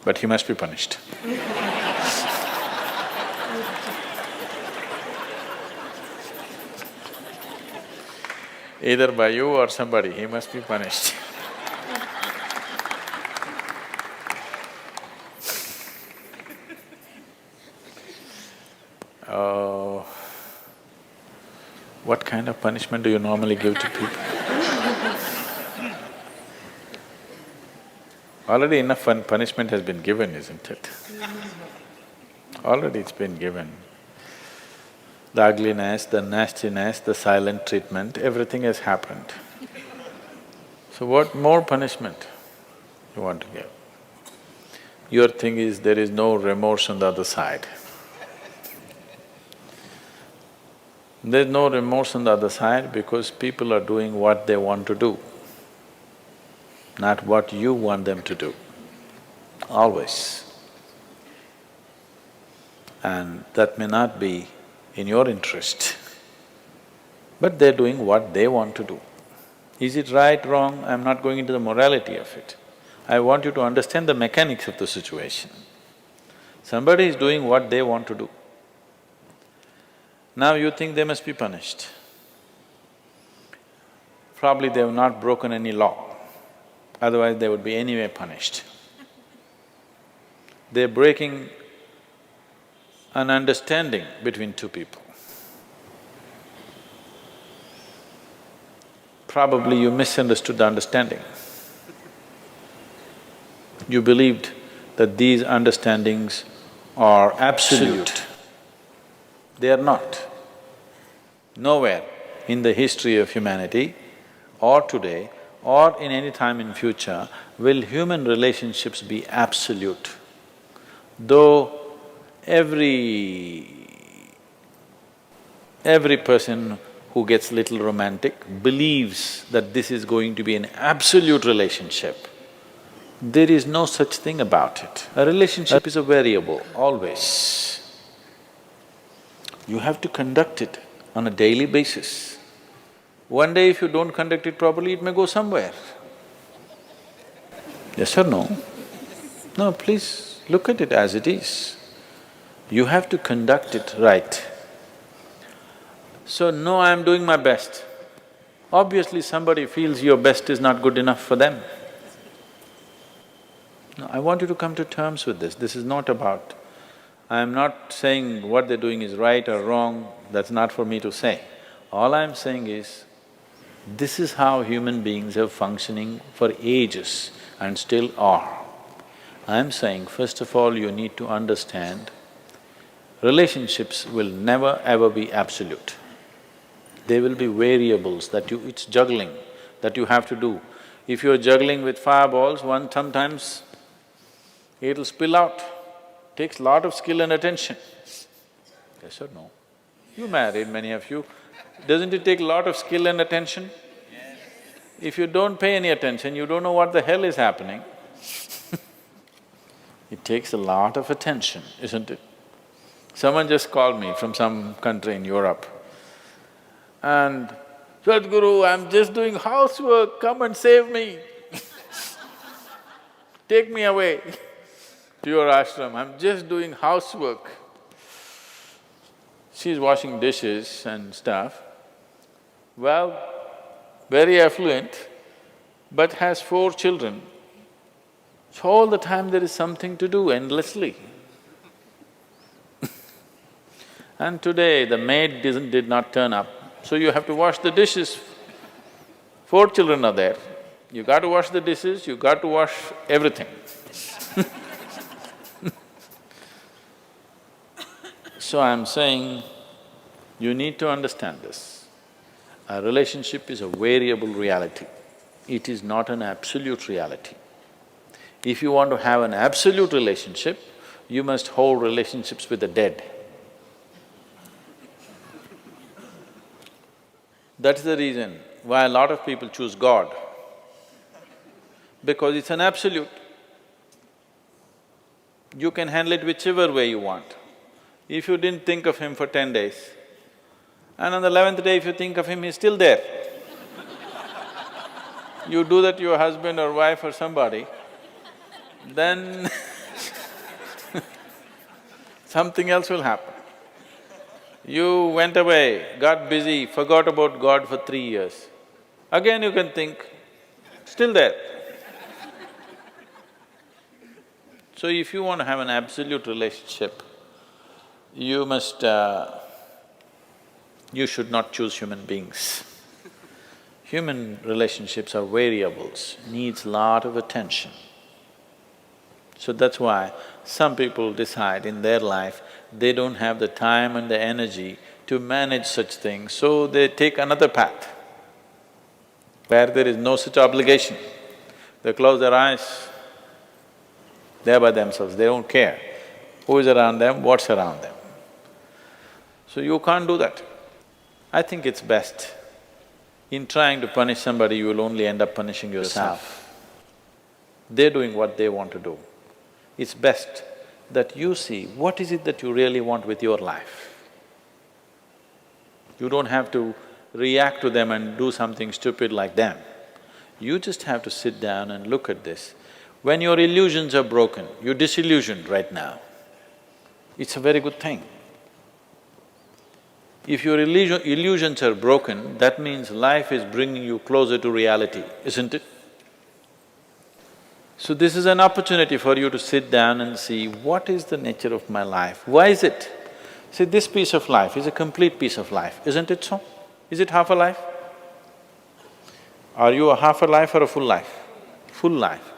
but he must be punished. Either by you or somebody, he must be punished. Oh, what kind of punishment do you normally give to people? Already enough punishment has been given, isn't it? Already it's been given. The ugliness, the nastiness, the silent treatment, everything has happened. So what more punishment you want to give? Your thing is there is no remorse on the other side. There's no remorse on the other side because people are doing what they want to do, not what you want them to do, always. And that may not be in your interest, but they're doing what they want to do. Is it right, wrong? I'm not going into the morality of it. I want you to understand the mechanics of the situation. Somebody is doing what they want to do. Now you think they must be punished. Probably they have not broken any law, otherwise they would be anyway punished. They're breaking an understanding between two people. Probably you misunderstood the understanding. You believed that these understandings are absolute. They are not. Nowhere in the history of humanity or today or in any time in future will human relationships be absolute. Though every person who gets little romantic believes that this is going to be an absolute relationship, there is no such thing about it. A relationship is a variable, always. You have to conduct it on a daily basis. One day if you don't conduct it properly, it may go somewhere. Yes or no? No, please look at it as it is. You have to conduct it right. So, no, I'm doing my best. Obviously somebody feels your best is not good enough for them. No, I want you to come to terms with this. This is not about… I'm not saying what they're doing is right or wrong, that's not for me to say. All I'm saying is, this is how human beings are functioning for ages and still are. I'm saying, first of all, you need to understand, relationships will never ever be absolute. There will be variables that it's juggling that you have to do. If you're juggling with fireballs, sometimes it'll spill out. Takes lot of skill and attention. Yes or no? You married, many of you. Doesn't it take a lot of skill and attention? If you don't pay any attention, you don't know what the hell is happening. It takes a lot of attention, isn't it? Someone just called me from some country in Europe and, "Sadhguru, I'm just doing housework, come and save me." Take me away to your ashram, I'm just doing housework. She's washing dishes and stuff. Well, very affluent, but has 4 children. So all the time there is something to do endlessly. And today the maid did not turn up, so you have to wash the dishes. 4 children are there, you got to wash the dishes, you got to wash everything. So I'm saying, you need to understand this. A relationship is a variable reality. It is not an absolute reality. If you want to have an absolute relationship, you must hold relationships with the dead. That's the reason why a lot of people choose God, because it's an absolute. You can handle it whichever way you want. If you didn't think of him for 10 days, and on the 11th day if you think of him, he's still there. You do that to your husband or wife or somebody, then something else will happen. You went away, got busy, forgot about God for 3 years. Again you can think, still there. So if you want to have an absolute relationship, you must… you should not choose human beings. Human relationships are variables, needs lot of attention. So that's why some people decide in their life they don't have the time and the energy to manage such things, so they take another path where there is no such obligation. They close their eyes, they're by themselves, they don't care who is around them, what's around them. So you can't do that. I think it's best, in trying to punish somebody, you will only end up punishing yourself. They're doing what they want to do. It's best that you see what is it that you really want with your life. You don't have to react to them and do something stupid like them. You just have to sit down and look at this. When your illusions are broken, you're disillusioned right now, it's a very good thing. If your illusions are broken, that means life is bringing you closer to reality, isn't it? So this is an opportunity for you to sit down and see, what is the nature of my life? Why is it? See, this piece of life is a complete piece of life, isn't it so? Is it half a life? Are you a half a life or a full life? Full life.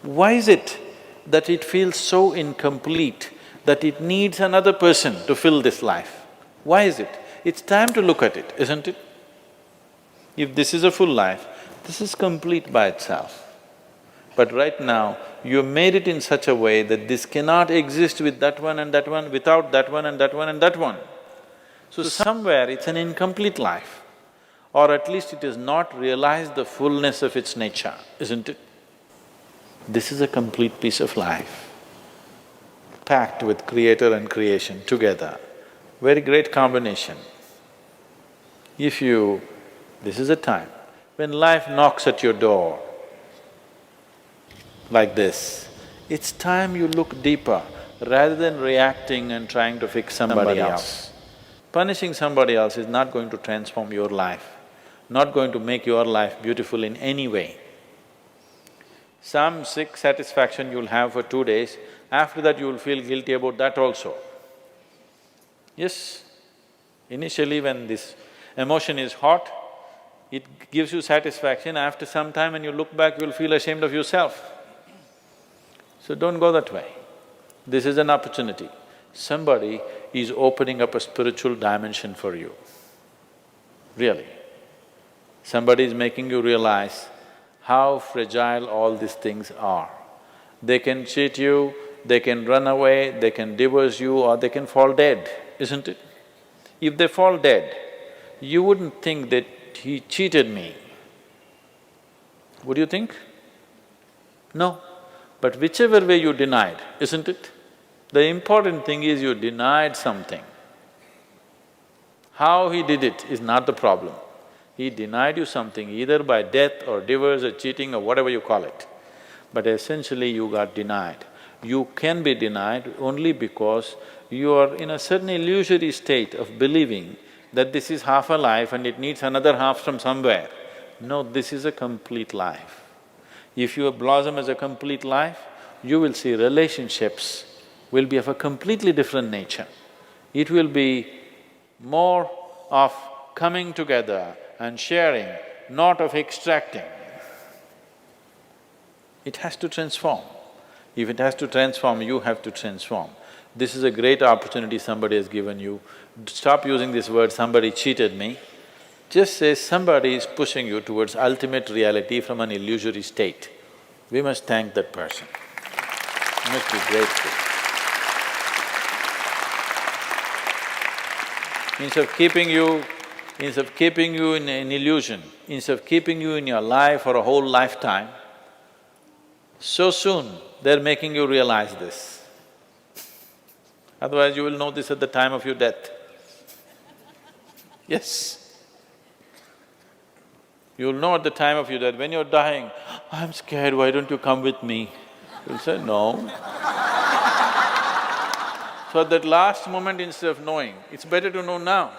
Why is it that it feels so incomplete that it needs another person to fill this life? Why is it? It's time to look at it, isn't it? If this is a full life, this is complete by itself. But right now, you made it in such a way that this cannot exist with that one and that one, without that one and that one and that one. So somewhere it's an incomplete life, or at least it has not realized the fullness of its nature, isn't it? This is a complete piece of life, packed with creator and creation together. Very great combination. If you… this is a time when life knocks at your door like this, it's time you look deeper rather than reacting and trying to fix somebody else. Punishing somebody else is not going to transform your life, not going to make your life beautiful in any way. Some sick satisfaction you'll have for 2 days, after that you will feel guilty about that also. Yes, initially when this emotion is hot, it gives you satisfaction. After some time when you look back, you'll feel ashamed of yourself. So don't go that way. This is an opportunity. Somebody is opening up a spiritual dimension for you, really. Somebody is making you realize how fragile all these things are. They can cheat you, they can run away, they can divorce you, or they can fall dead, isn't it? If they fall dead, you wouldn't think that he cheated me. Would you think? No. But whichever way you denied, isn't it? The important thing is you denied something. How he did it is not the problem. He denied you something either by death or divorce or cheating or whatever you call it. But essentially you got denied. You can be denied only because you are in a certain illusory state of believing that this is half a life and it needs another half from somewhere. No, this is a complete life. If you blossom as a complete life, you will see relationships will be of a completely different nature. It will be more of coming together and sharing, not of extracting. It has to transform. If it has to transform, you have to transform. This is a great opportunity somebody has given you. Stop using this word, somebody cheated me. Just say somebody is pushing you towards ultimate reality from an illusory state. We must thank that person. We must be grateful. Instead of keeping you in an illusion, instead of keeping you in your life for a whole lifetime, so soon they're making you realize this. Otherwise you will know this at the time of your death. Yes. You'll know at the time of your death, when you're dying, I'm scared, why don't you come with me? You'll say, no. So at that last moment instead of knowing, it's better to know now.